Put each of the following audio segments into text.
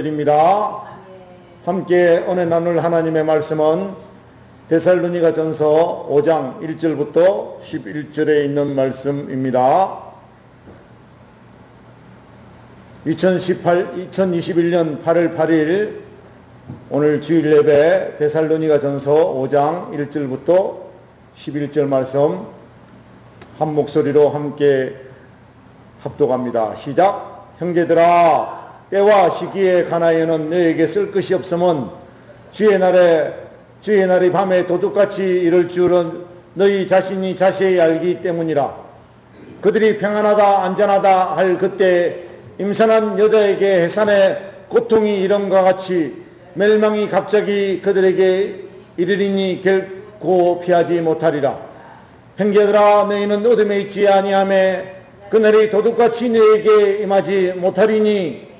올려드립니다. 함께 은혜 나눌 하나님의 말씀은 데살로니가 전서 5장 1절부터 11절에 있는 말씀입니다. 2021년 8월 8일 오늘 주일 예배 데살로니가 전서 5장 1절부터 11절 말씀 한 목소리로 함께 합독합니다. 시작. 형제들아, 때와 시기에 관하여는 너에게 쓸 것이 없음은 주의 날이 밤에 도둑같이 이를 줄은 너희 자신이 자세히 알기 때문이라. 그들이 평안하다 안전하다 할 그때 임산한 여자에게 해산의 고통이 이름과 같이 멸망이 갑자기 그들에게 이르리니 결코 피하지 못하리라. 형제들아, 너희는 어둠에 있지 아니하매 그날이 도둑같이 너에게 임하지 못하리니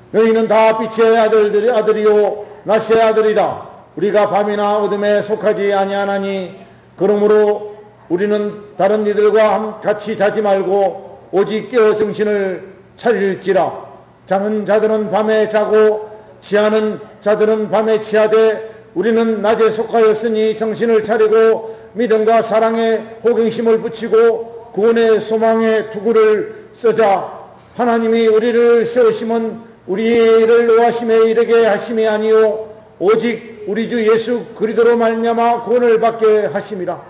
너희는 다 빛의 아들이요 낮의 아들이라. 우리가 밤이나 어둠에 속하지 아니하나니 그러므로 우리는 다른 이들과 같이 자지 말고 오직 깨어 정신을 차릴지라. 자는 자들은 밤에 자고 취하는 자들은 밤에 취하되 우리는 낮에 속하였으니 정신을 차리고 믿음과 사랑에 호갱심을 붙이고 구원의 소망의 투구를 쓰자. 하나님이 우리를 세우심은 우리를 노하심에 이르게 하심이 아니요 오직 우리 주 예수 그리스도로 말미암아 구원을 받게 하심이라.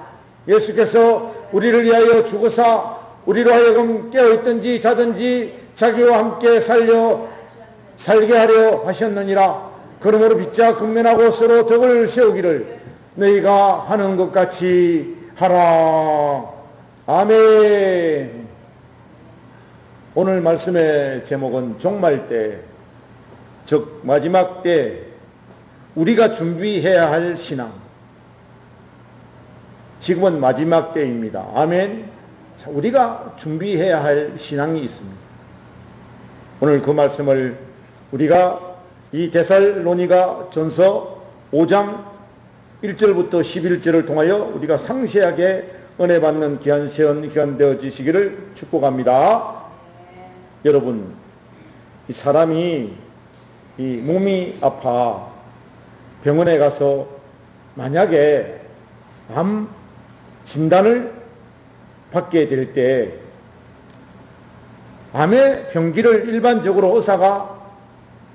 예수께서 우리를 위하여 죽으사 우리로 하여금 깨어있든지 자든지 자기와 함께 살게 하려 하셨느니라. 그러므로 빛자 근면하고 서로 덕을 세우기를 너희가 하는 것 같이 하라. 아멘. 오늘 말씀의 제목은 종말 때, 즉 마지막 때 우리가 준비해야 할 신앙. 지금은 마지막 때입니다. 아멘. 자, 우리가 준비해야 할 신앙이 있습니다. 오늘 그 말씀을 우리가 이 데살로니가 전서 5장 1절부터 11절을 통하여 우리가 상세하게 은혜 받는 귀한 세원 기간 되어지시기를 축복합니다. 여러분, 이 사람이 이 몸이 아파 병원에 가서 만약에 암 진단을 받게 될 때 암의 병기를 일반적으로 의사가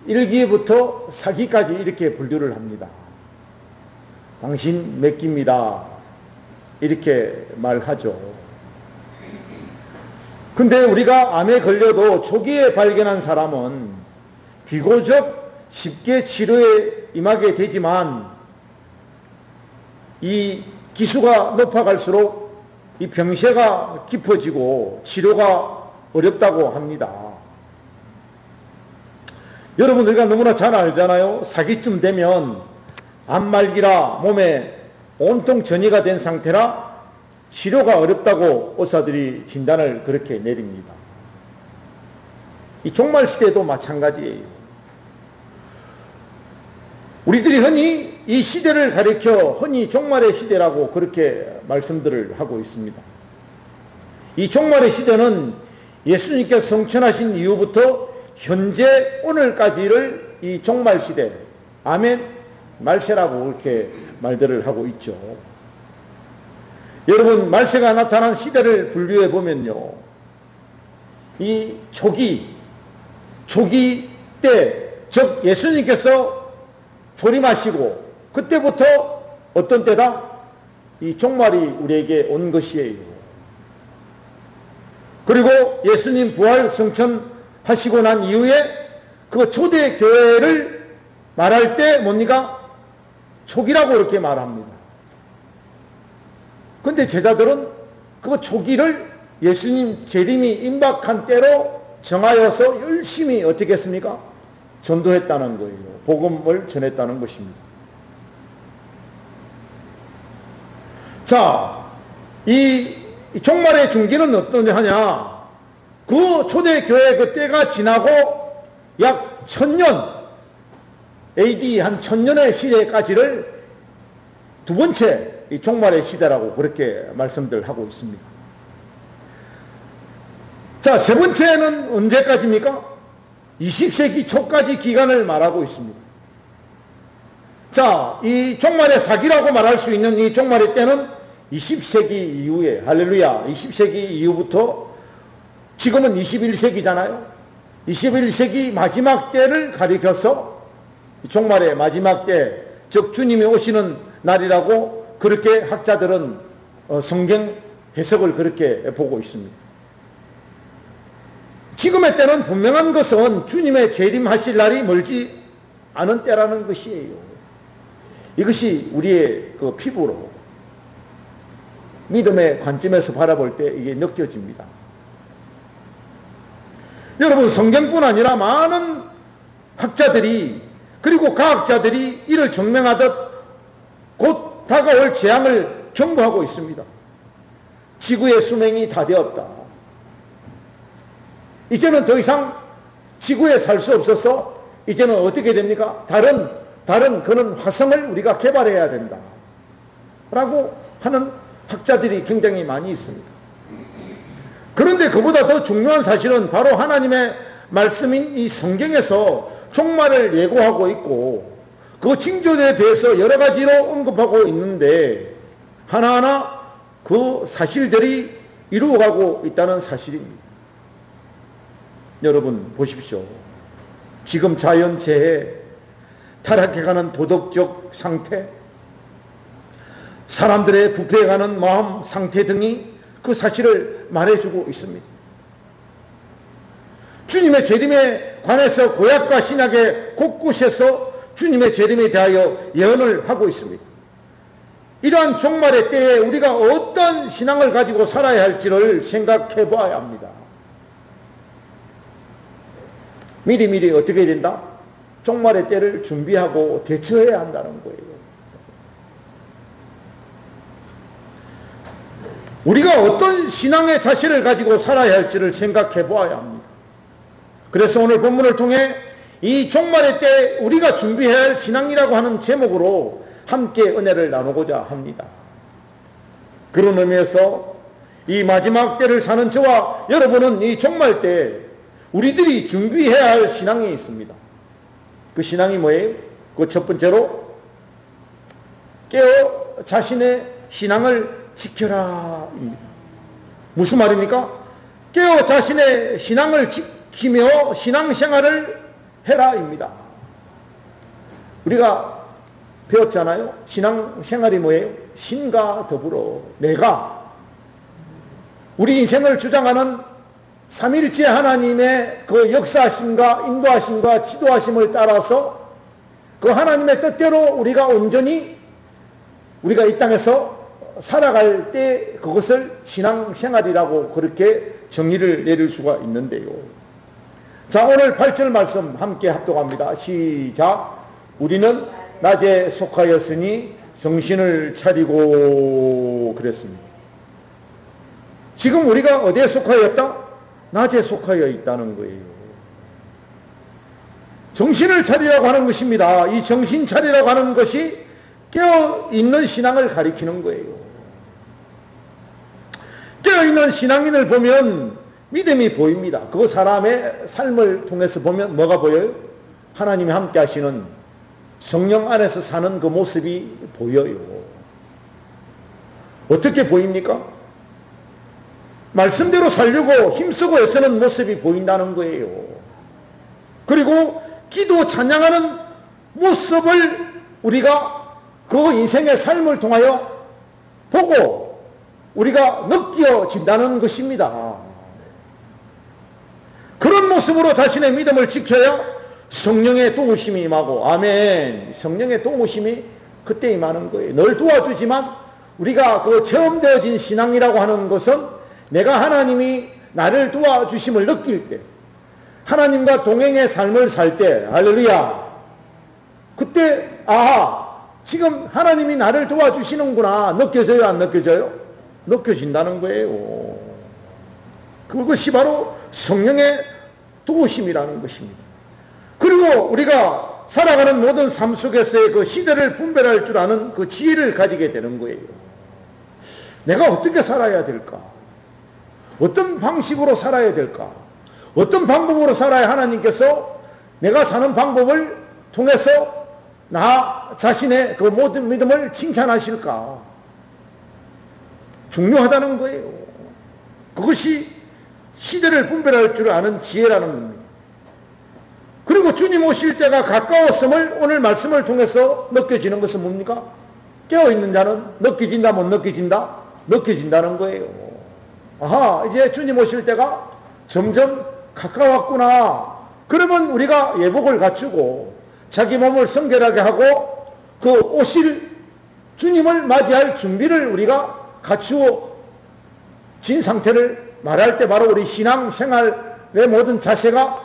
1기부터 4기까지 이렇게 분류를 합니다. 당신 몇 기입니다. 이렇게 말하죠. 근데 우리가 암에 걸려도 초기에 발견한 사람은 비교적 쉽게 치료에 임하게 되지만 이 기수가 높아갈수록 이 병세가 깊어지고 치료가 어렵다고 합니다. 여러분, 우리가 너무나 잘 알잖아요. 사기쯤 되면 암말기라 몸에 온통 전이가 된 상태라 치료가 어렵다고 의사들이 진단을 그렇게 내립니다. 이 종말 시대도 마찬가지예요. 우리들이 흔히 이 시대를 가리켜 흔히 종말의 시대라고 그렇게 말씀들을 하고 있습니다. 이 종말의 시대는 예수님께서 성천하신 이후부터 현재 오늘까지를 이 종말 시대, 아멘, 말세라고 그렇게 말들을 하고 있죠. 여러분, 말세가 나타난 시대를 분류해 보면요, 이 초기 때, 즉 예수님께서 조림하시고 그때부터 어떤 때다? 이 종말이 우리에게 온 것이에요. 그리고 예수님 부활 성천하시고 난 이후에 그 초대 교회를 말할 때 뭡니까? 초기라고 이렇게 말합니다. 근데 제자들은 그 초기를 예수님 재림이 임박한 때로 정하여서 열심히 어떻게 했습니까? 전도했다는 거예요. 복음을 전했다는 것입니다. 자, 이 종말의 중기는 어떠냐? 그 초대교회 그 때가 지나고 약 1000년, AD 한 1000년의 시대까지를 두 번째 이 종말의 시대라고 그렇게 말씀들 하고 있습니다. 자, 세 번째는 언제까지입니까? 20세기 초까지 기간을 말하고 있습니다. 자, 이 종말의 사기라고 말할 수 있는 이 종말의 때는 20세기 이후에, 할렐루야, 20세기 이후부터 지금은 21세기잖아요. 21세기 마지막 때를 가리켜서 종말의 마지막 때, 즉 주님이 오시는 날이라고 그렇게 학자들은 성경 해석을 그렇게 보고 있습니다. 지금의 때는 분명한 것은 주님의 재림하실 날이 멀지 않은 때라는 것이에요. 이것이 우리의 그 피부로 믿음의 관점에서 바라볼 때 이게 느껴집니다. 여러분, 성경뿐 아니라 많은 학자들이 그리고 과학자들이 이를 증명하듯 곧 다가올 재앙을 경고하고 있습니다. 지구의 수명이 다 되었다. 이제는 더 이상 지구에 살 수 없어서 이제는 어떻게 됩니까? 다른 그런 화성을 우리가 개발해야 된다 라고 하는 학자들이 굉장히 많이 있습니다. 그런데 그보다 더 중요한 사실은 바로 하나님의 말씀인 이 성경에서 종말을 예고하고 있고 그 징조에 대해서 여러 가지로 언급하고 있는데 하나하나 그 사실들이 이루어가고 있다는 사실입니다. 여러분 보십시오. 지금 자연재해, 타락해가는 도덕적 상태, 사람들의 부패해가는 마음 상태 등이 그 사실을 말해주고 있습니다. 주님의 재림에 관해서 구약과 신약의 곳곳에서 주님의 재림에 대하여 예언을 하고 있습니다. 이러한 종말의 때에 우리가 어떤 신앙을 가지고 살아야 할지를 생각해 봐야 합니다. 미리미리 어떻게 된다? 종말의 때를 준비하고 대처해야 한다는 거예요. 우리가 어떤 신앙의 자세를 가지고 살아야 할지를 생각해 보아야 합니다. 그래서 오늘 본문을 통해 이 종말의 때 우리가 준비해야 할 신앙이라고 하는 제목으로 함께 은혜를 나누고자 합니다. 그런 의미에서 이 마지막 때를 사는 저와 여러분은 이 종말 때 우리들이 준비해야 할 신앙이 있습니다. 그 신앙이 뭐예요? 그 첫 번째로 깨어 자신의 신앙을 지켜라 입니다. 무슨 말입니까? 깨어 자신의 신앙을 지키며 신앙생활을 해라 입니다. 우리가 배웠잖아요. 신앙생활이 뭐예요? 신과 더불어 내가 우리 인생을 주장하는 삼일째 하나님의 그 역사하심과 인도하심과 지도하심을 따라서 그 하나님의 뜻대로 우리가 온전히 우리가 이 땅에서 살아갈 때 그것을 신앙생활이라고 그렇게 정의를 내릴 수가 있는데요. 자, 오늘 8절 말씀 함께 합독합니다. 시작. 우리는 낮에 속하였으니 정신을 차리고 그랬습니다. 지금 우리가 어디에 속하였다? 낮에 속하여 있다는 거예요. 정신을 차리라고 하는 것입니다. 이 정신 차리라고 하는 것이 깨어있는 신앙을 가리키는 거예요. 깨어있는 신앙인을 보면 믿음이 보입니다. 그 사람의 삶을 통해서 보면 뭐가 보여요? 하나님이 함께 하시는 성령 안에서 사는 그 모습이 보여요. 어떻게 보입니까? 말씀대로 살려고 힘쓰고 애쓰는 모습이 보인다는 거예요. 그리고 기도 찬양하는 모습을 우리가 그 인생의 삶을 통하여 보고 우리가 느껴진다는 것입니다. 그런 모습으로 자신의 믿음을 지켜야 성령의 도우심이 임하고, 아멘, 성령의 도우심이 그때 임하는 거예요. 늘 도와주지만 우리가 그 체험되어진 신앙이라고 하는 것은 내가 하나님이 나를 도와주심을 느낄 때, 하나님과 동행의 삶을 살 때, 할렐루야, 그때 아하, 지금 하나님이 나를 도와주시는구나 느껴져요, 안 느껴져요? 느껴진다는 거예요. 그것이 바로 성령의 도우심이라는 것입니다. 그리고 우리가 살아가는 모든 삶 속에서의 그 시대를 분별할 줄 아는 그 지혜를 가지게 되는 거예요. 내가 어떻게 살아야 될까? 어떤 방식으로 살아야 될까? 어떤 방법으로 살아야 하나님께서 내가 사는 방법을 통해서 나 자신의 그 모든 믿음을 칭찬하실까? 중요하다는 거예요. 그것이 시대를 분별할 줄 아는 지혜라는 겁니다. 그리고 주님 오실 때가 가까웠음을 오늘 말씀을 통해서 느껴지는 것은 뭡니까? 깨어있는 자는 느껴진다, 못 느껴진다? 느껴진다는 거예요. 아하, 이제 주님 오실 때가 점점 가까웠구나. 그러면 우리가 예복을 갖추고 자기 몸을 성결하게 하고 그 오실 주님을 맞이할 준비를 우리가 갖추어진 상태를 말할 때 바로 우리 신앙생활의 모든 자세가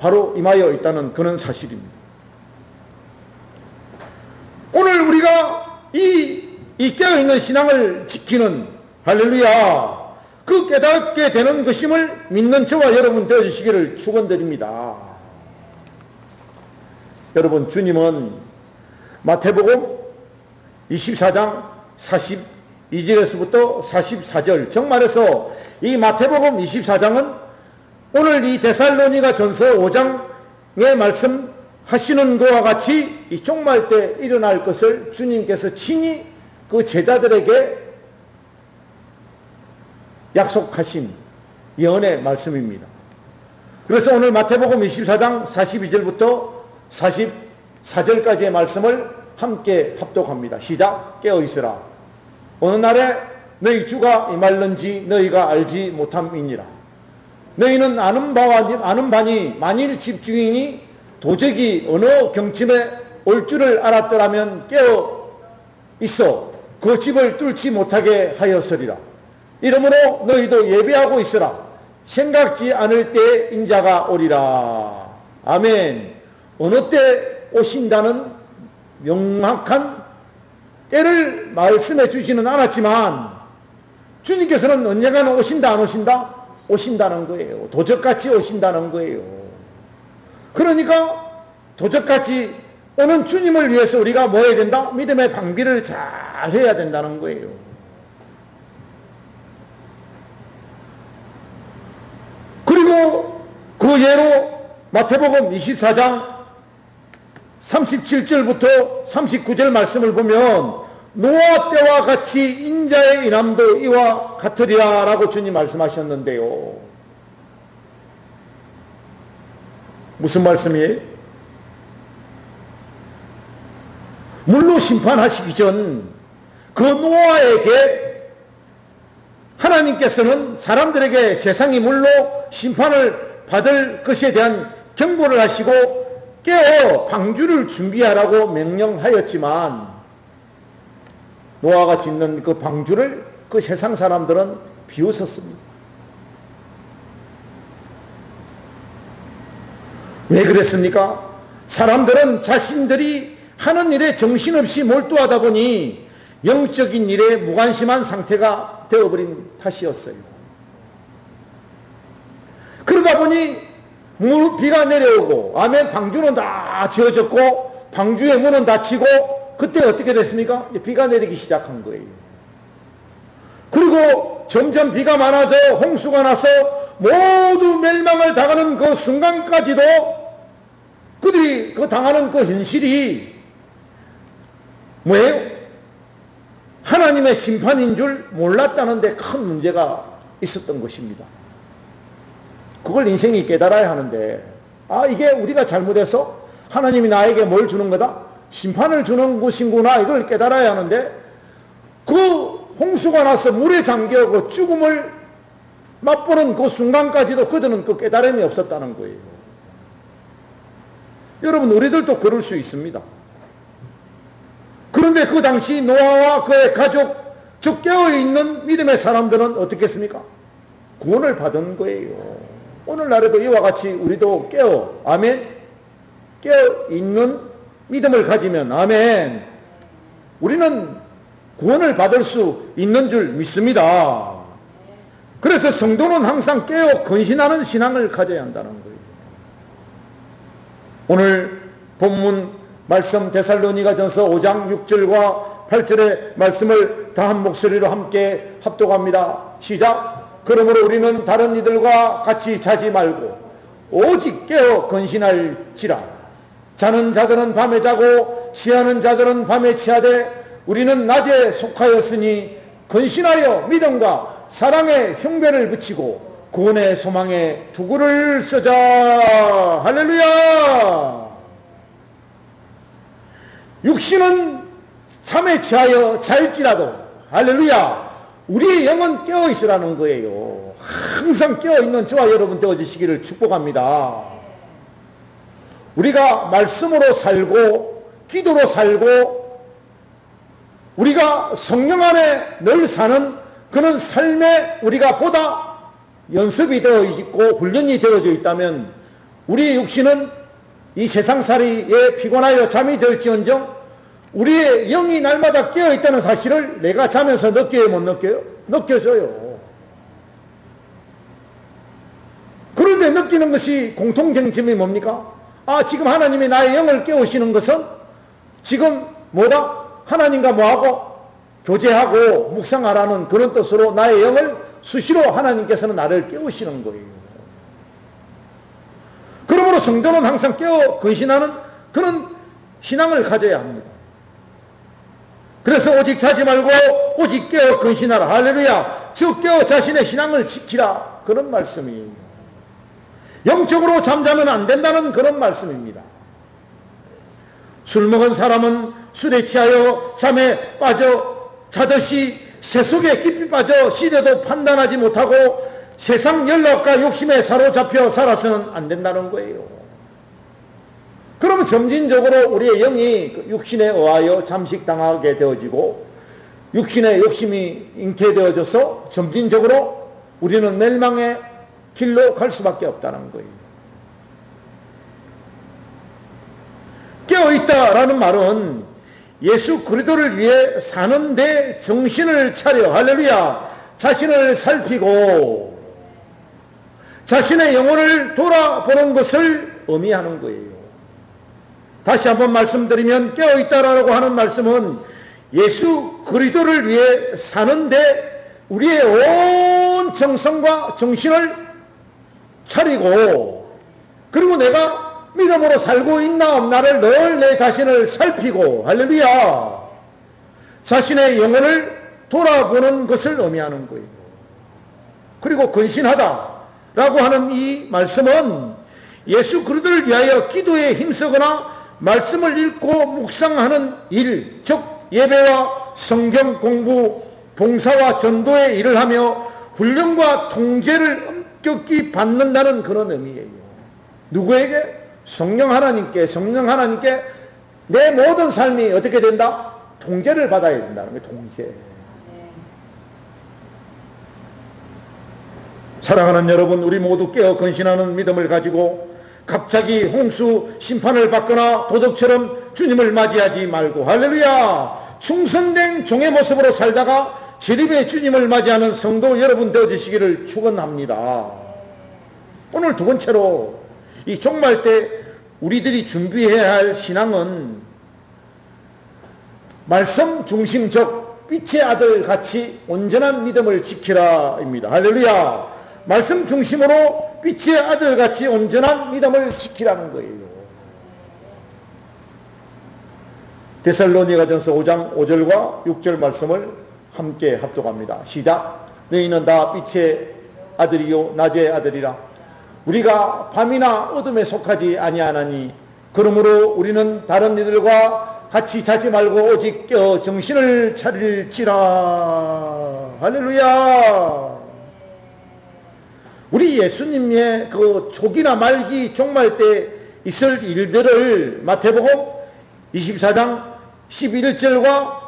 바로 임하여 있다는 그런 사실입니다. 오늘 우리가 이 깨어있는 신앙을 지키는 할렐루야 그 깨닫게 되는 것임을 믿는 저와 여러분 되어주시기를 축원드립니다. 여러분, 주님은 마태복음 24장 42절에서부터 44절 정말해서 이 마태복음 24장은 오늘 이 데살로니가 전서 5장에 말씀하시는 것과 같이 이 종말 때 일어날 것을 주님께서 친히 그 제자들에게 약속하신 예언의 말씀입니다. 그래서 오늘 마태복음 24장 42절부터 44절까지의 말씀을 함께 합독합니다. 시작. 깨어있으라. 어느 날에 너희 주가 임할는지 너희가 알지 못함이니라. 너희는 아는 바니 만일 집주인이 도적이 어느 경침에 올 줄을 알았더라면 깨어 있어 그 집을 뚫지 못하게 하였으리라. 이러므로 너희도 예비하고 있으라. 생각지 않을 때 인자가 오리라. 아멘. 어느 때 오신다는 명확한 때를 말씀해 주지는 않았지만 주님께서는 언젠가는 오신다 안 오신다? 오신다는 거예요. 도적같이 오신다는 거예요. 그러니까 도적같이 오는 주님을 위해서 우리가 뭐 해야 된다? 믿음의 방비를 잘 해야 된다는 거예요. 그리고 그 예로 마태복음 24장 37절부터 39절 말씀을 보면 노아 때와 같이 인자의 인함도 이와 같으리라 라고 주님 말씀하셨는데요. 무슨 말씀이에요? 물로 심판하시기 전 그 노아에게 하나님께서는 사람들에게 세상이 물로 심판을 받을 것에 대한 경고를 하시고 깨어 방주를 준비하라고 명령하였지만 노아가 짓는 그 방주를 그 세상 사람들은 비웃었습니다. 왜 그랬습니까? 사람들은 자신들이 하는 일에 정신없이 몰두하다 보니 영적인 일에 무관심한 상태가 되어버린 탓이었어요. 그러다 보니 비가 내려오고 아멘 방주는 다 지어졌고 방주의 문은 닫히고 그때 어떻게 됐습니까? 비가 내리기 시작한 거예요. 그리고 점점 비가 많아져 홍수가 나서 모두 멸망을 당하는 그 순간까지도 그들이 그 당하는 그 현실이 뭐예요? 하나님의 심판인 줄 몰랐다는 데 큰 문제가 있었던 것입니다. 그걸 인생이 깨달아야 하는데 이게 우리가 잘못해서 하나님이 나에게 뭘 주는 거다? 심판을 주는 것인구나 이걸 깨달아야 하는데 그 홍수가 나서 물에 잠겨 그 죽음을 맛보는 그 순간까지도 그들은 그 깨달음이 없었다는 거예요. 여러분 우리들도 그럴 수 있습니다. 그런데 그 당시 노아와 그의 가족 즉 깨어있는 믿음의 사람들은 어떻게 했습니까? 구원을 받은 거예요. 오늘날에도 이와 같이 우리도 깨어 아멘 깨어있는 믿음을 가지면 아멘 우리는 구원을 받을 수 있는 줄 믿습니다. 그래서 성도는 항상 깨어 근신하는 신앙을 가져야 한다는 거예요. 오늘 본문 말씀 데살로니가전서 5장 6절과 8절의 말씀을 다 한 목소리로 함께 합독합니다. 시작. 그러므로 우리는 다른 이들과 같이 자지 말고 오직 깨어 근신할지라. 자는 자들은 밤에 자고 취하는 자들은 밤에 취하되 우리는 낮에 속하였으니 근신하여 믿음과 사랑의 흉배를 붙이고 구원의 소망에 두구를 쓰자. 할렐루야. 육신은 잠에 취하여 잘지라도 할렐루야, 우리의 영은 깨어있으라는 거예요. 항상 깨어있는 저와 여러분 되어주시기를 축복합니다. 우리가 말씀으로 살고 기도로 살고 우리가 성령 안에 늘 사는 그런 삶에 우리가 보다 연습이 되어 있고 훈련이 되어져 있다면 우리의 육신은 이 세상살이에 피곤하여 잠이 들지언정 우리의 영이 날마다 깨어있다는 사실을 내가 자면서 느껴요, 못 느껴요? 느껴져요. 그런데 느끼는 것이 공통쟁점이 뭡니까? 아, 지금 하나님이 나의 영을 깨우시는 것은 지금 뭐다? 하나님과 뭐하고? 교제하고 묵상하라는 그런 뜻으로 나의 영을 수시로 하나님께서는 나를 깨우시는 거예요. 그러므로 성도는 항상 깨어 근신하는 그런 신앙을 가져야 합니다. 그래서 오직 자지 말고 오직 깨어 근신하라. 할렐루야. 즉 깨어 자신의 신앙을 지키라. 그런 말씀이에요. 영적으로 잠자면 안 된다는 그런 말씀입니다. 술 먹은 사람은 술에 취하여 잠에 빠져 자듯이 세속에 깊이 빠져 시대도 판단하지 못하고 세상 연락과 욕심에 사로잡혀 살아서는 안 된다는 거예요. 그러면 점진적으로 우리의 영이 육신에 의하여 잠식당하게 되어지고 육신의 욕심이 잉태되어져서 점진적으로 우리는 멸망의 길로 갈 수밖에 없다는 거예요. 깨어있다라는 말은 예수 그리스도를 위해 사는데 정신을 차려 할렐루야 자신을 살피고 자신의 영혼을 돌아보는 것을 의미하는 거예요. 다시 한번 말씀드리면 깨어있다라고 하는 말씀은 예수 그리스도를 위해 사는데 우리의 온 정성과 정신을 차리고 그리고 내가 믿음으로 살고 있나 없나를 늘 내 자신을 살피고 할렐루야 자신의 영혼을 돌아보는 것을 의미하는 거예요. 그리고 근신하다라고 하는 이 말씀은 예수 그리스도를 위하여 기도에 힘쓰거나 말씀을 읽고 묵상하는 일, 즉 예배와 성경 공부, 봉사와 전도의 일을 하며 훈련과 통제를 엄격히 받는다는 그런 의미예요. 누구에게? 성령 하나님께 내 모든 삶이 어떻게 된다? 통제를 받아야 된다는 거예요. 통제. 사랑하는 여러분, 우리 모두 깨어 근신하는 믿음을 가지고 갑자기 홍수 심판을 받거나 도둑처럼 주님을 맞이하지 말고 할렐루야 충성된 종의 모습으로 살다가 재림의 주님을 맞이하는 성도 여러분 되어주시기를 축원합니다. 오늘 두 번째로 이 종말 때 우리들이 준비해야 할 신앙은 말씀 중심적 빛의 아들 같이 온전한 믿음을 지키라입니다. 할렐루야. 말씀 중심으로 빛의 아들 같이 온전한 믿음을 지키라는 거예요. 데살로니가전서 5장 5절과 6절 말씀을 함께 합독합니다. 시작. 너희는 다 빛의 아들이요 낮의 아들이라. 우리가 밤이나 어둠에 속하지 아니하나니 그러므로 우리는 다른 이들과 같이 자지 말고 오직 깨어 정신을 차릴지라. 할렐루야. 우리 예수님의 그 초기나 말기 종말 때 있을 일들을 마태복음 24장 11절과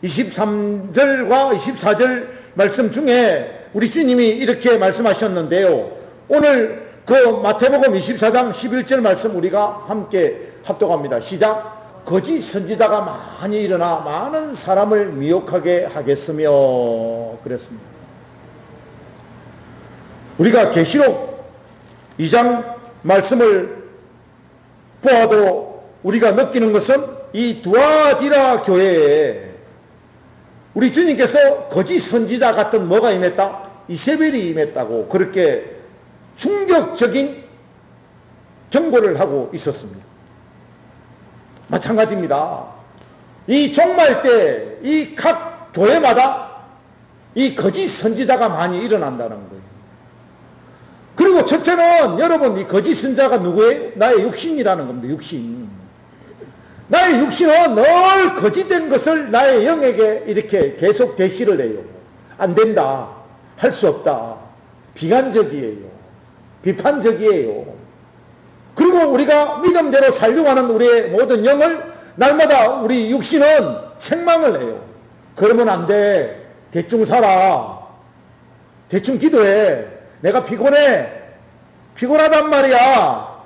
23절과 24절 말씀 중에 우리 주님이 이렇게 말씀하셨는데요. 오늘 그 마태복음 24장 11절 말씀 우리가 함께 합독합니다. 시작. 거짓 선지자가 많이 일어나 많은 사람을 미혹하게 하겠으며 그랬습니다. 우리가 계시록 2장 말씀을 보아도 우리가 느끼는 것은 이 두아디라 교회에 우리 주님께서 거짓 선지자 같은 뭐가 임했다? 이세벨이 임했다고 그렇게 충격적인 경고를 하고 있었습니다. 마찬가지입니다. 이 종말 때 이 각 교회마다 이 거짓 선지자가 많이 일어난다는 거예요. 그리고 첫째는 여러분, 이 거짓 선지자가 누구예요? 나의 육신이라는 겁니다. 육신. 나의 육신은 늘 거짓된 것을 나의 영에게 이렇게 계속 계시를 해요. 안 된다. 할 수 없다. 비관적이에요. 비판적이에요. 그리고 우리가 믿음대로 살려고 하는 우리의 모든 영을 날마다 우리 육신은 책망을 해요. 그러면 안 돼. 대충 살아. 대충 기도해. 내가 피곤해. 피곤하단 말이야.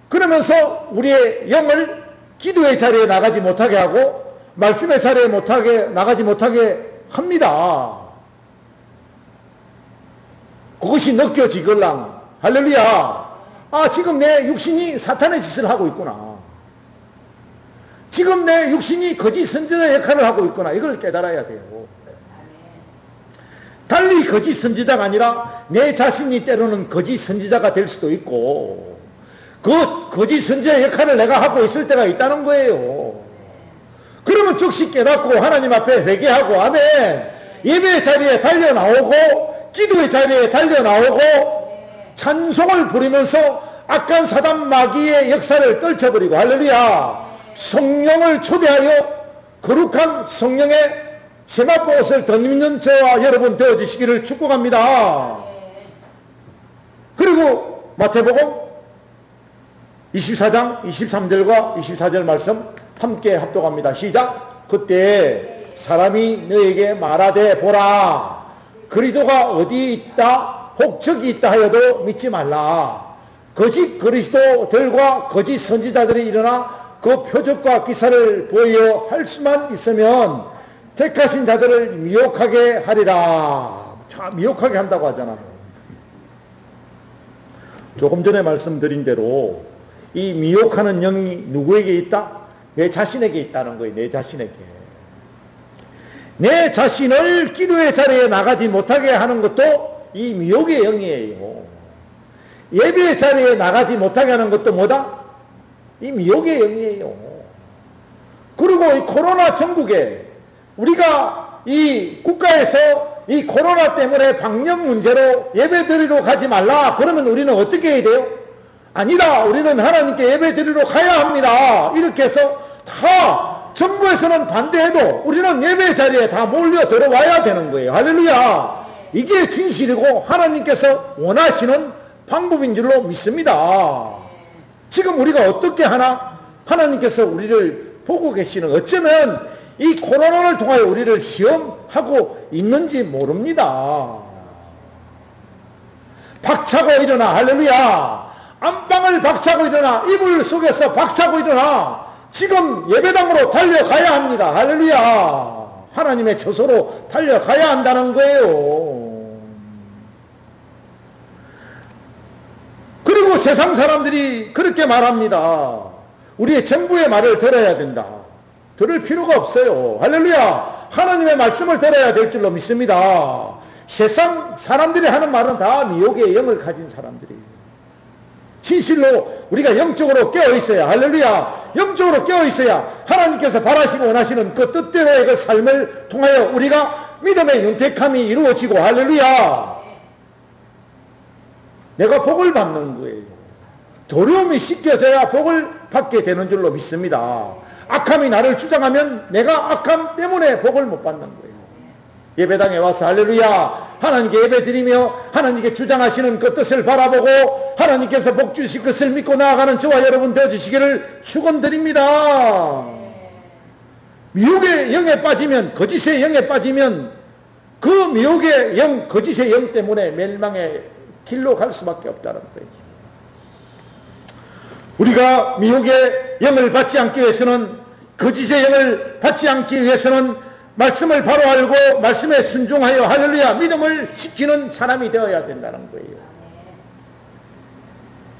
그러면서 우리의 영을 기도의 자리에 나가지 못하게 하고 말씀의 자리에 나가지 못하게 합니다. 그것이 느껴지걸랑. 할렐루야. 아, 지금 내 육신이 사탄의 짓을 하고 있구나. 지금 내 육신이 거짓 선지자 역할을 하고 있구나. 이걸 깨달아야 돼요. 달리 거짓 선지자가 아니라 내 자신이 때로는 거짓 선지자가 될 수도 있고, 그 거짓 선지자 역할을 내가 하고 있을 때가 있다는 거예요. 그러면 즉시 깨닫고 하나님 앞에 회개하고, 아멘. 예배의 자리에 달려 나오고 기도의 자리에 달려 나오고 찬송을 부리면서 악한 사단 마귀의 역사를 떨쳐버리고, 할렐루야, 성령을 초대하여 거룩한 성령의 세마포옷을 덧입는 저와 여러분 되어주시기를 축복합니다. 그리고 마태복음 24장 23절과 24절 말씀 함께 합독합니다. 시작. 그때 사람이 너에게 말하되 보라, 그리스도가 어디 있다 혹 저기 있다 하여도 믿지 말라. 거짓 그리스도들과 거짓 선지자들이 일어나 그 표적과 기사를 보여 할 수만 있으면 택하신 자들을 미혹하게 하리라. 자, 미혹하게 한다고 하잖아요. 조금 전에 말씀드린 대로 이 미혹하는 영이 누구에게 있다? 내 자신에게 있다는 거예요. 내 자신에게. 내 자신을 기도의 자리에 나가지 못하게 하는 것도 이 미혹의 영이에요. 예배의 자리에 나가지 못하게 하는 것도 뭐다? 이 미혹의 영이에요. 그리고 이 코로나 전국에 우리가 이 국가에서 이 코로나 때문에 방역 문제로 예배드리러 가지 말라. 그러면 우리는 어떻게 해야 돼요? 아니다. 우리는 하나님께 예배드리러 가야 합니다. 이렇게 해서 다 정부에서는 반대해도 우리는 예배 자리에 다 몰려 들어와야 되는 거예요. 할렐루야. 이게 진실이고 하나님께서 원하시는 방법인 줄로 믿습니다. 지금 우리가 어떻게 하나? 하나님께서 우리를 보고 계시는, 어쩌면 이 코로나를 통하여 우리를 시험하고 있는지 모릅니다. 박차고 일어나. 할렐루야. 안방을 박차고 일어나. 이불 속에서 박차고 일어나. 지금 예배당으로 달려가야 합니다. 할렐루야. 하나님의 처소로 달려가야 한다는 거예요. 그리고 세상 사람들이 그렇게 말합니다. 우리의 정부의 말을 들어야 된다. 들을 필요가 없어요. 할렐루야. 하나님의 말씀을 들어야 될 줄로 믿습니다. 세상 사람들이 하는 말은 다 미혹의 영을 가진 사람들이에요. 진실로 우리가 영적으로 깨어있어야, 할렐루야, 영적으로 깨어있어야 하나님께서 바라시고 원하시는 그 뜻대로의 그 삶을 통하여 우리가 믿음의 윤택함이 이루어지고, 할렐루야, 내가 복을 받는 거예요. 더러움이 씻겨져야 복을 받게 되는 줄로 믿습니다. 악함이 나를 주장하면 내가 악함 때문에 복을 못 받는 거예요. 예배당에 와서 할렐루야 하나님께 예배드리며 하나님께 주장하시는 그 뜻을 바라보고 하나님께서 복 주실 것을 믿고 나아가는 저와 여러분 되어주시기를 축원드립니다. 미혹의 영에 빠지면, 거짓의 영에 빠지면 그 미혹의 영, 거짓의 영 때문에 멸망의 길로 갈 수밖에 없다는 거예요. 우리가 미혹의 영을 받지 않기 위해서는, 거짓의 영을 받지 않기 위해서는 말씀을 바로 알고 말씀에 순종하여, 할렐루야, 믿음을 지키는 사람이 되어야 된다는 거예요.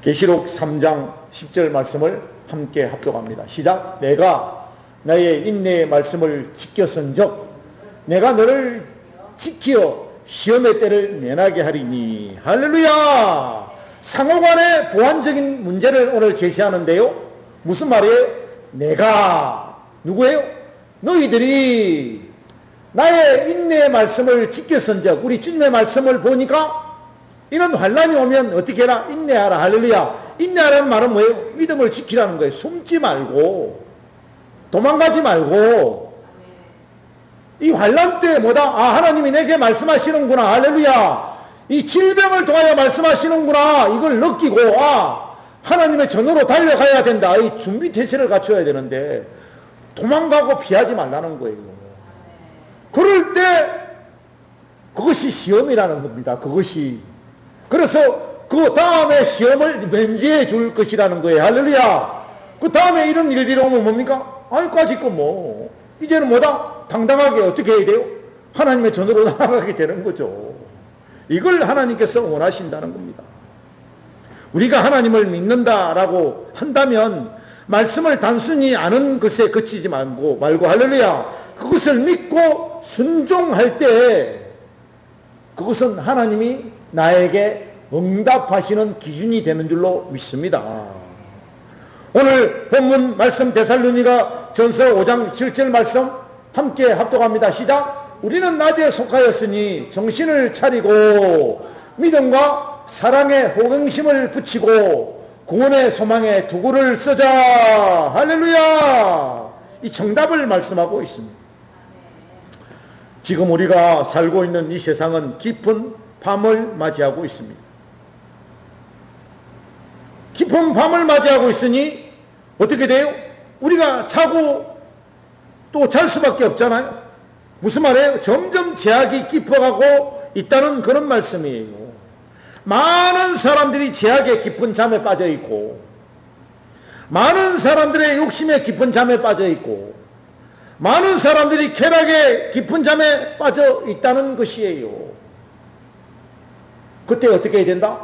계시록 3장 10절 말씀을 함께 합독합니다. 시작. 내가 나의 인내의 말씀을 지켰은즉 내가 너를 지키어 시험의 때를 면하게 하리니. 할렐루야. 상호간의 보완적인 문제를 오늘 제시하는데요. 무슨 말이에요? 내가 누구예요? 너희들이 나의 인내의 말씀을 지켰은즉, 우리 주님의 말씀을 보니까 이런 환란이 오면 어떻게 해라? 인내하라. 할렐루야. 인내하라는 말은 뭐예요? 믿음을 지키라는 거예요. 숨지 말고 도망가지 말고 이 환란 때 뭐다? 아, 하나님이 내게 말씀하시는구나. 할렐루야. 이 질병을 통하여 말씀하시는구나. 이걸 느끼고 아, 하나님의 전으로 달려가야 된다. 이 준비 태세를 갖춰야 되는데 도망가고 피하지 말라는 거예요. 그럴 때 그것이 시험이라는 겁니다. 그것이. 그래서 그 다음에 시험을 면제해 줄 것이라는 거예요. 할렐루야. 그 다음에 이런 일들이 오면 뭡니까? 아이까짓 거 뭐 이제는 뭐다? 당당하게 어떻게 해야 돼요? 하나님의 전으로 나아가게 되는 거죠. 이걸 하나님께서 원하신다는 겁니다. 우리가 하나님을 믿는다라고 한다면 말씀을 단순히 아는 것에 그치지 말고 할렐루야. 그것을 믿고 순종할 때 그것은 하나님이 나에게 응답하시는 기준이 되는 줄로 믿습니다. 오늘 본문 말씀 데살로니가 전서 5장 7절 말씀 함께 합독합니다. 시작. 우리는 낮에 속하였으니 정신을 차리고 믿음과 사랑의 호갱심을 붙이고 구원의 소망에 도구를 쓰자. 할렐루야. 이 정답을 말씀하고 있습니다. 지금 우리가 살고 있는 이 세상은 깊은 밤을 맞이하고 있습니다. 깊은 밤을 맞이하고 있으니 어떻게 돼요? 우리가 자고 또 잘 수밖에 없잖아요. 무슨 말이에요? 점점 제약이 깊어가고 있다는 그런 말씀이에요. 많은 사람들이 제약의 깊은 잠에 빠져 있고, 많은 사람들의 욕심에 깊은 잠에 빠져 있고, 많은 사람들이 쾌락의 깊은 잠에 빠져 있다는 것이에요. 그때 어떻게 해야 된다?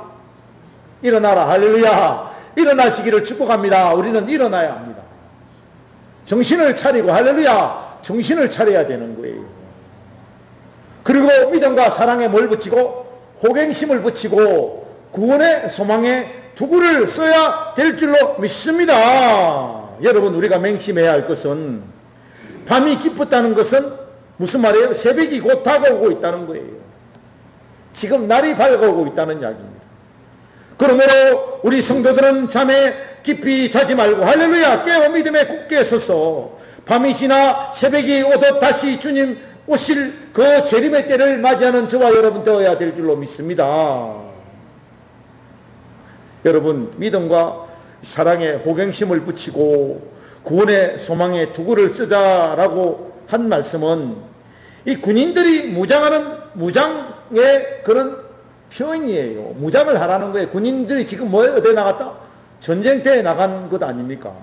일어나라. 할렐루야. 일어나시기를 축복합니다. 우리는 일어나야 합니다. 정신을 차리고 할렐루야. 정신을 차려야 되는 거예요. 그리고 믿음과 사랑에 뭘 붙이고 호갱심을 붙이고 구원의 소망에 투구를 써야 될 줄로 믿습니다. 여러분, 우리가 맹심해야 할 것은 밤이 깊었다는 것은 무슨 말이에요? 새벽이 곧 다가오고 있다는 거예요. 지금 날이 밝아오고 있다는 이야기입니다. 그러므로 우리 성도들은 잠에 깊이 자지 말고 할렐루야 깨어 믿음에 굳게 서서 밤이 지나 새벽이 오듯 다시 주님 오실 그 재림의 때를 맞이하는 저와 여러분 되어야 될 줄로 믿습니다. 여러분, 믿음과 사랑에 호갱심을 붙이고 구원의 소망에 투구를 쓰자라고 한 말씀은 이 군인들이 무장하는 무장의 그런 표현이에요. 무장을 하라는 거예요. 군인들이 지금 뭐에 어디에 나갔다? 전쟁터에 나간 것 아닙니까?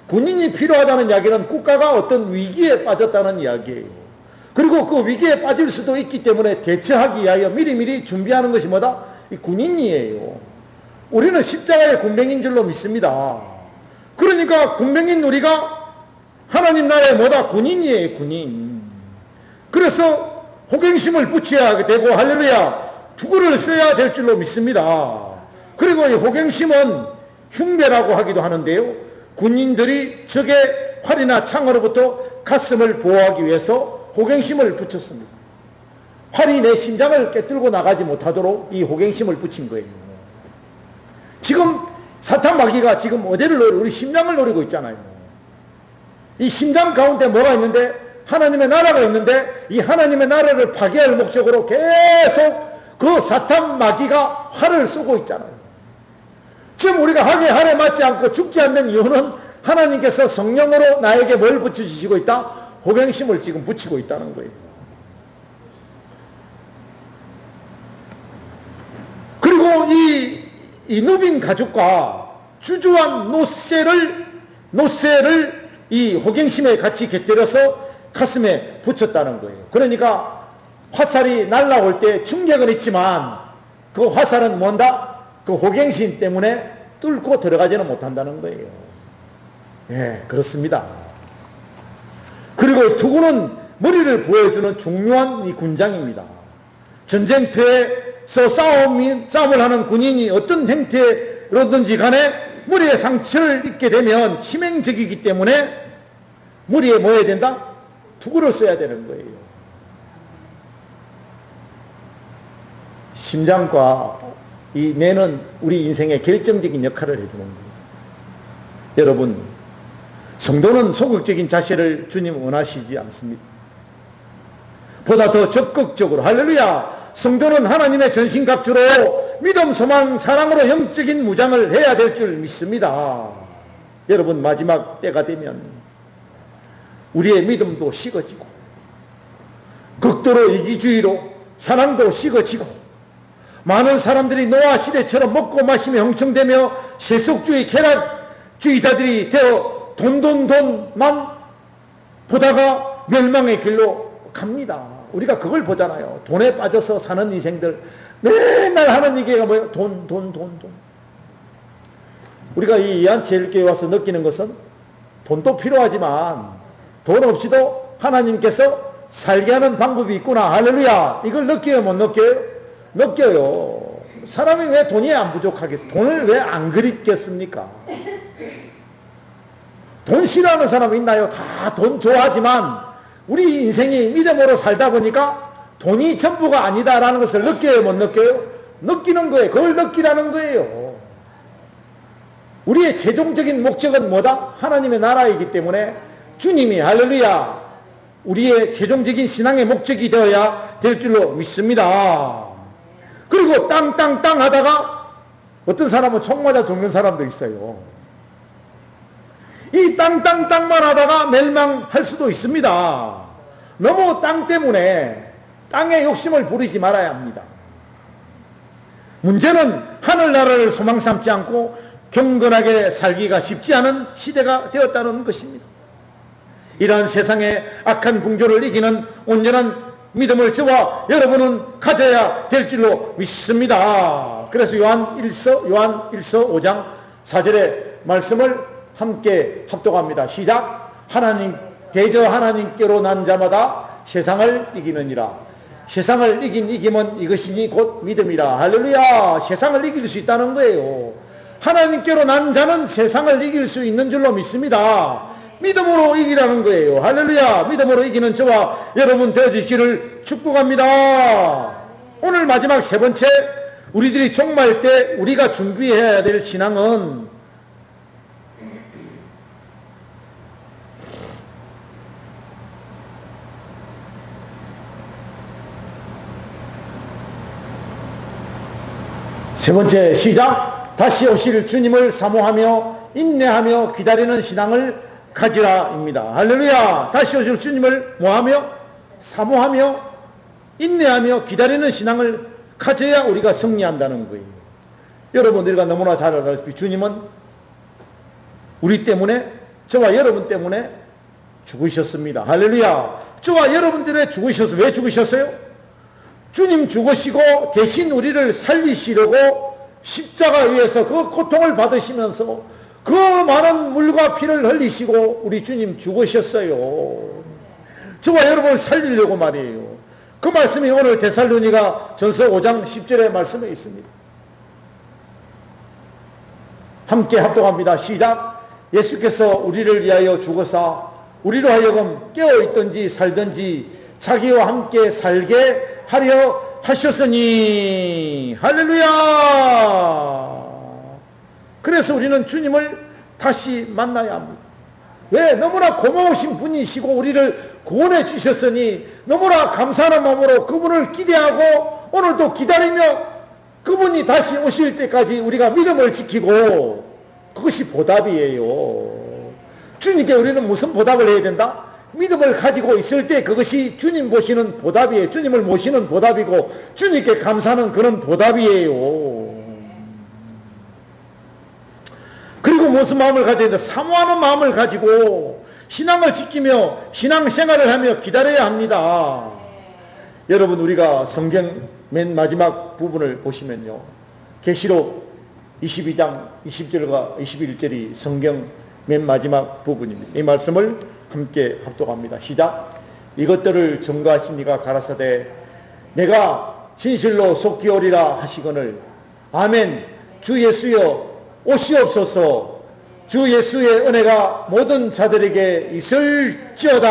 군인이 필요하다는 이야기는 국가가 어떤 위기에 빠졌다는 이야기예요. 그리고 그 위기에 빠질 수도 있기 때문에 대처하기 위하여 미리미리 준비하는 것이 뭐다? 이 군인이에요. 우리는 십자가의 군병인 줄로 믿습니다. 그러니까 군병인 우리가 하나님 나라의 뭐다? 군인이에요. 군인. 그래서 호갱심을 붙여야 되고 할렐루야 투구를 써야 될 줄로 믿습니다. 그리고 이 호갱심은 흉배라고 하기도 하는데요. 군인들이 적의 활이나 창으로부터 가슴을 보호하기 위해서 호갱심을 붙였습니다. 활이 내 심장을 깨뚫고 나가지 못하도록 이 호갱심을 붙인 거예요. 지금 사탄 마귀가 지금 어디를 노리고 우리 심장을 노리고 있잖아요. 이 심장 가운데 뭐가 있는데 하나님의 나라가 있는데 이 하나님의 나라를 파괴할 목적으로 계속 그 사탄 마귀가 활을 쏘고 있잖아요. 지금 우리가 하게 활에 맞지 않고 죽지 않는 이유는 하나님께서 성령으로 나에게 뭘 붙여주시고 있다? 호갱심을 지금 붙이고 있다는 거예요. 그리고 이 누빈 가죽과 주저한 노쇠를 이 호갱심에 같이 곁들여서 가슴에 붙였다는 거예요. 그러니까 화살이 날아올 때 충격은 있지만 그 화살은 뭔다? 그 호갱심 때문에 뚫고 들어가지는 못한다는 거예요. 예, 그렇습니다. 그리고 투구는 머리를 보여주는 중요한 이 군장입니다. 전쟁터에 싸움을 하는 군인이 어떤 형태로든지 간에 머리에 상처를 입게 되면 치명적이기 때문에 머리에 뭐 해야 된다? 투구를 써야 되는 거예요. 심장과 이 뇌는 우리 인생의 결정적인 역할을 해주는 거예요. 여러분, 성도는 소극적인 자세를 주님 원하시지 않습니다. 보다 더 적극적으로, 할렐루야, 성도는 하나님의 전신갑주로 믿음, 소망, 사랑으로 영적인 무장을 해야 될 줄 믿습니다. 여러분, 마지막 때가 되면 우리의 믿음도 식어지고 극도로 이기주의로 사랑도 식어지고 많은 사람들이 노아 시대처럼 먹고 마시며 흥청대며 세속주의 쾌락주의자들이 되어 돈만 보다가 멸망의 길로 갑니다. 우리가 그걸 보잖아요. 돈에 빠져서 사는 인생들 맨날 하는 얘기가 뭐예요? 돈. 우리가 이 이한제일교회 와서 느끼는 것은 돈도 필요하지만 돈 없이도 하나님께서 살게 하는 방법이 있구나. 할렐루야. 이걸 느껴요, 못 느껴요? 느껴요. 사람이 왜 돈이 안 부족하겠어요? 돈을 왜 안 그립겠습니까? 돈 싫어하는 사람 있나요? 다 돈 좋아하지만 우리 인생이 믿음으로 살다 보니까 돈이 전부가 아니다라는 것을 느껴요, 못 느껴요? 느끼는 거예요. 그걸 느끼라는 거예요. 우리의 최종적인 목적은 뭐다? 하나님의 나라이기 때문에 주님이, 할렐루야, 우리의 최종적인 신앙의 목적이 되어야 될 줄로 믿습니다. 그리고 땅 하다가 어떤 사람은 총 맞아 죽는 사람도 있어요. 이 땅만 하다가 멸망할 수도 있습니다. 너무 땅 때문에 땅의 욕심을 부리지 말아야 합니다. 문제는 하늘나라를 소망 삼지 않고 경건하게 살기가 쉽지 않은 시대가 되었다는 것입니다. 이러한 세상의 악한 궁조를 이기는 온전한 믿음을 저와 여러분은 가져야 될 줄로 믿습니다. 그래서 요한 1서 5장 4절의 말씀을 함께 합독합니다. 시작. 대저 하나님께로 난 자마다 세상을 이기느니라. 세상을 이김은 이것이니 곧 믿음이라. 할렐루야. 세상을 이길 수 있다는 거예요. 하나님께로 난 자는 세상을 이길 수 있는 줄로 믿습니다. 믿음으로 이기라는 거예요. 할렐루야. 믿음으로 이기는 저와 여러분 되어주시기를 축복합니다. 오늘 마지막 세 번째, 우리들이 종말 때 우리가 준비해야 될 신앙은 세 번째, 시작. 다시 오실 주님을 사모하며 인내하며 기다리는 신앙을 가지라입니다. 할렐루야. 다시 오실 주님을 뭐하며? 사모하며 인내하며 기다리는 신앙을 가져야 우리가 승리한다는 거예요. 여러분, 우리가 너무나 잘 알다시피 주님은 우리 때문에, 저와 여러분 때문에 죽으셨습니다. 할렐루야. 저와 여러분 때문에 죽으셨어요. 왜 죽으셨어요? 주님 죽으시고 대신 우리를 살리시려고 십자가 위에서 그 고통을 받으시면서 그 많은 물과 피를 흘리시고 우리 주님 죽으셨어요. 저와 여러분을 살리려고 말이에요. 그 말씀이 오늘 데살로니가 전서 5장 10절의 말씀에 있습니다. 함께 합독합니다. 시작. 예수께서 우리를 위하여 죽으사 우리로 하여금 깨어있든지 살든지 자기와 함께 살게 하려 하셨으니. 할렐루야. 그래서 우리는 주님을 다시 만나야 합니다. 왜? 너무나 고마우신 분이시고 우리를 구원해 주셨으니 너무나 감사하는 마음으로 그분을 기대하고 오늘도 기다리며 그분이 다시 오실 때까지 우리가 믿음을 지키고, 그것이 보답이에요. 주님께 우리는 무슨 보답을 해야 된다? 믿음을 가지고 있을 때 그것이 주님 보시는 보답이에요. 주님을 모시는 보답이고 주님께 감사하는 그런 보답이에요. 그리고 무슨 마음을 가져야 된다? 사모하는 마음을 가지고 신앙을 지키며 신앙생활을 하며 기다려야 합니다. 여러분, 우리가 성경 맨 마지막 부분을 보시면요, 계시록 22장 20절과 21절이 성경 맨 마지막 부분입니다. 이 말씀을 함께 합독합니다. 시작. 이것들을 증거하신 이가 가라사대 내가 진실로 속기 오리라 하시거늘. 아멘. 주 예수여 오시옵소서. 주 예수의 은혜가 모든 자들에게 있을지어다.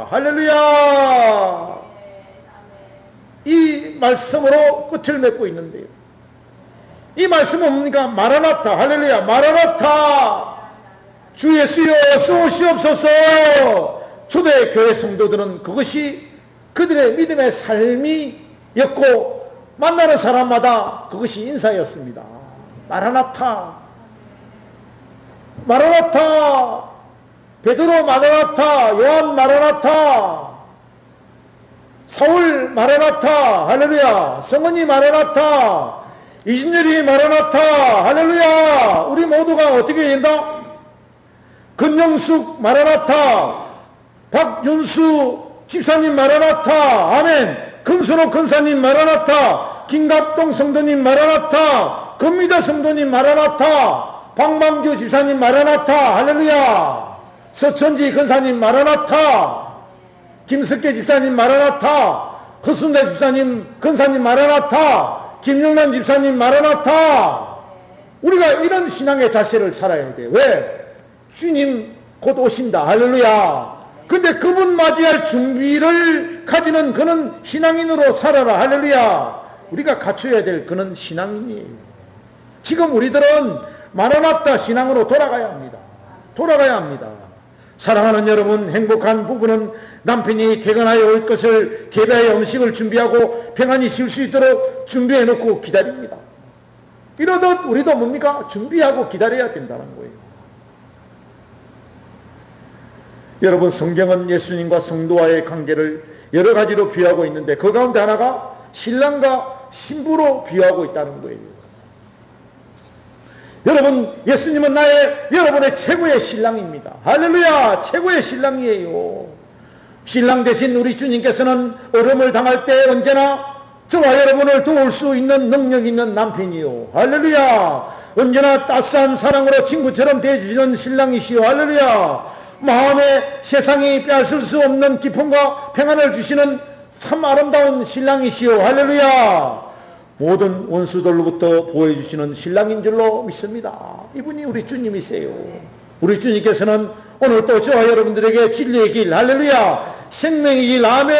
할렐루야. 이 말씀으로 끝을 맺고 있는데요. 이 말씀은 뭡니까? 마라나타. 할렐루야. 마라나타. 주 예수여 어서 오시옵소서. 초대교회 성도들은 그것이 그들의 믿음의 삶이었고 만나는 사람마다 그것이 인사였습니다. 마라나타. 마라나타. 베드로 마라나타. 요한 마라나타. 사울 마라나타. 할렐루야. 성은이 마라나타. 이진열이 마라나타. 할렐루야. 우리 모두가 어떻게 된다? 근영숙 마라나타. 박윤수 집사님 마라나타. 아멘. 금순호 근사님 마라나타. 김갑동 성도님 마라나타. 금미다 성도님 마라나타. 박만규 집사님 마라나타. 할렐루야. 서천지 근사님 마라나타. 김석계 집사님 마라나타. 허순자 집사님 근사님 마라나타. 김영란 집사님 마라나타. 우리가 이런 신앙의 자세를 살아야 돼요. 왜? 주님 곧 오신다. 할렐루야. 근데 그분 맞이할 준비를 가지는 그는 신앙인으로 살아라. 할렐루야. 우리가 갖춰야 될 그는 신앙인이에요. 지금 우리들은 마라나타 신앙으로 돌아가야 합니다. 돌아가야 합니다. 사랑하는 여러분, 행복한 부부는 남편이 퇴근하여 올 것을 개배하여 음식을 준비하고 평안히 쉴 수 있도록 준비해 놓고 기다립니다. 이러듯 우리도 뭡니까? 준비하고 기다려야 된다는 거예요. 여러분, 성경은 예수님과 성도와의 관계를 여러 가지로 비유하고 있는데 그 가운데 하나가 신랑과 신부로 비유하고 있다는 거예요. 여러분, 예수님은 여러분의 최고의 신랑입니다. 할렐루야. 최고의 신랑이에요. 신랑 대신 우리 주님께서는 어려움을 당할 때 언제나 저와 여러분을 도울 수 있는 능력 있는 남편이요. 할렐루야. 언제나 따스한 사랑으로 친구처럼 대해주시는 신랑이시요. 할렐루야. 마음에 세상이 빼앗을 수 없는 기쁨과 평안을 주시는 참 아름다운 신랑이시요. 할렐루야. 모든 원수들로부터 보호해주시는 신랑인 줄로 믿습니다. 이분이 우리 주님이세요. 우리 주님께서는 오늘 또 저와 여러분들에게 진리의 길, 할렐루야, 생명의 길, 아멘,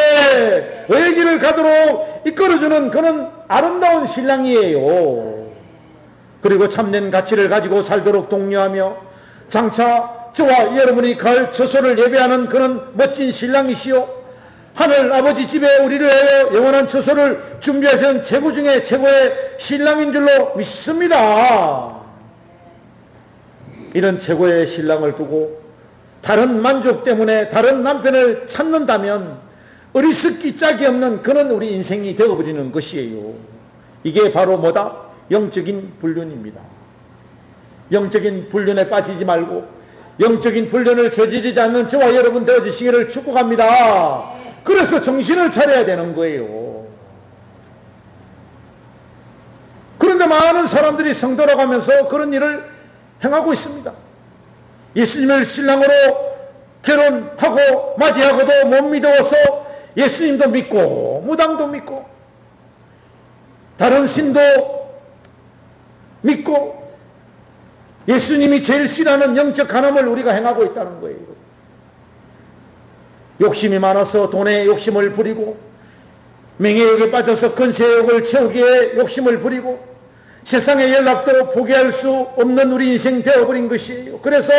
의의 길을 가도록 이끌어주는 그는 아름다운 신랑이에요. 그리고 참된 가치를 가지고 살도록 독려하며 장차 저와 여러분이 갈 처소를 예배하는 그는 멋진 신랑이시요. 하늘 아버지 집에 우리를 위하여 영원한 처소를 준비하신 최고 중에 최고의 신랑인 줄로 믿습니다. 이런 최고의 신랑을 두고 다른 만족 때문에 다른 남편을 찾는다면 어리석기 짝이 없는 그는 우리 인생이 되어버리는 것이에요. 이게 바로 뭐다? 영적인 불륜입니다. 영적인 불륜에 빠지지 말고 영적인 불륜을 저지르지 않는 저와 여러분 되어주시기를 축복합니다. 그래서 정신을 차려야 되는 거예요. 그런데 많은 사람들이 성도라고 하면서 그런 일을 행하고 있습니다. 예수님을 신랑으로 결혼하고 맞이하고도 못 믿어서 예수님도 믿고 무당도 믿고 다른 신도 믿고 예수님이 제일 싫어하는 영적 간음을 우리가 행하고 있다는 거예요. 욕심이 많아서 돈에 욕심을 부리고 명예욕에 빠져서 권세욕을 채우기에 욕심을 부리고 세상의 연락도 포기할 수 없는 우리 인생 되어버린 것이에요. 그래서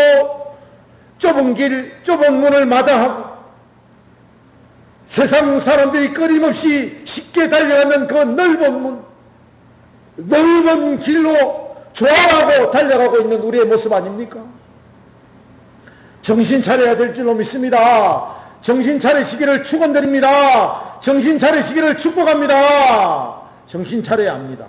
좁은 길, 좁은 문을 마다하고 세상 사람들이 끊임없이 쉽게 달려가는 그 넓은 문, 넓은 길로 좋아하고 달려가고 있는 우리의 모습 아닙니까? 정신 차려야 될 줄로 믿습니다. 정신 차리시기를 축원드립니다. 정신 차리시기를 축복합니다. 정신 차려야 합니다.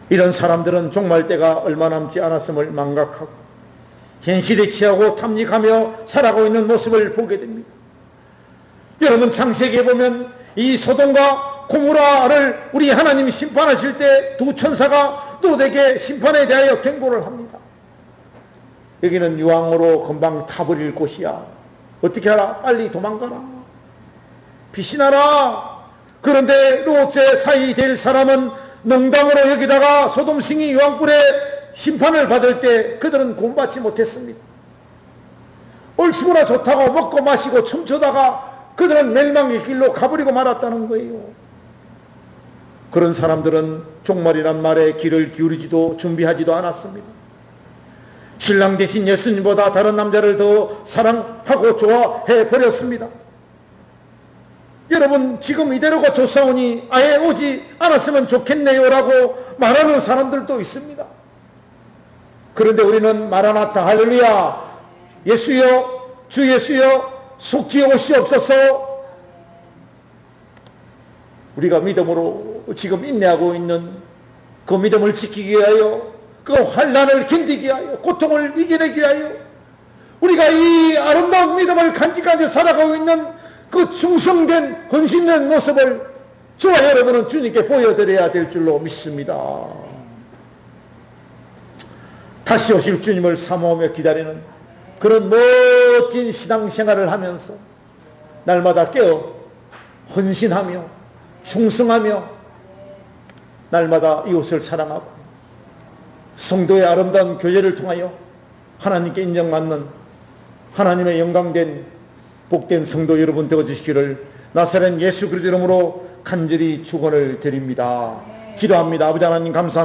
이런 사람들은 종말 때가 얼마 남지 않았음을 망각하고 현실에 취하고 탐닉하며 살아가고 있는 모습을 보게 됩니다. 여러분, 창세기에 보면 이 소돔과 고모라를 우리 하나님이 심판하실 때 두 천사가 노대게 심판에 대하여 경고를 합니다. 여기는 유황으로 금방 타버릴 곳이야. 어떻게 하라? 빨리 도망가라. 피신하라. 그런데 롯의 사이 될 사람은 농담으로 여기다가 소돔 승이 유황불의 심판을 받을 때 그들은 구원받지 못했습니다. 얼씨구나 좋다고 먹고 마시고 춤추다가 그들은 멸망의 길로 가버리고 말았다는 거예요. 그런 사람들은 종말이란 말에 귀를 기울이지도 준비하지도 않았습니다. 신랑 대신 예수님보다 다른 남자를 더 사랑하고 좋아해 버렸습니다. 여러분, 지금 이대로가 좋사오니 아예 오지 않았으면 좋겠네요 라고 말하는 사람들도 있습니다. 그런데 우리는 마라나타 할렐루야, 예수여 주 예수여 속히 오시옵소서. 우리가 믿음으로 지금 인내하고 있는 그 믿음을 지키기 위하여, 그 환난을 견디기 위하여, 고통을 이겨내기 위하여 우리가 이 아름다운 믿음을 간직하며 살아가고 있는 그 충성된 헌신된 모습을 저와 여러분은 주님께 보여드려야 될 줄로 믿습니다. 다시 오실 주님을 사모하며 기다리는 그런 멋진 신앙생활을 하면서 날마다 깨어 헌신하며 충성하며 날마다 이웃을 사랑하고 성도의 아름다운 교제를 통하여 하나님께 인정받는 하나님의 영광된 복된 성도 여러분 되어주시기를 나사렛 예수 그리스도 이름으로 간절히 축원을 드립니다. 기도합니다. 아버지 하나님 감사합니다.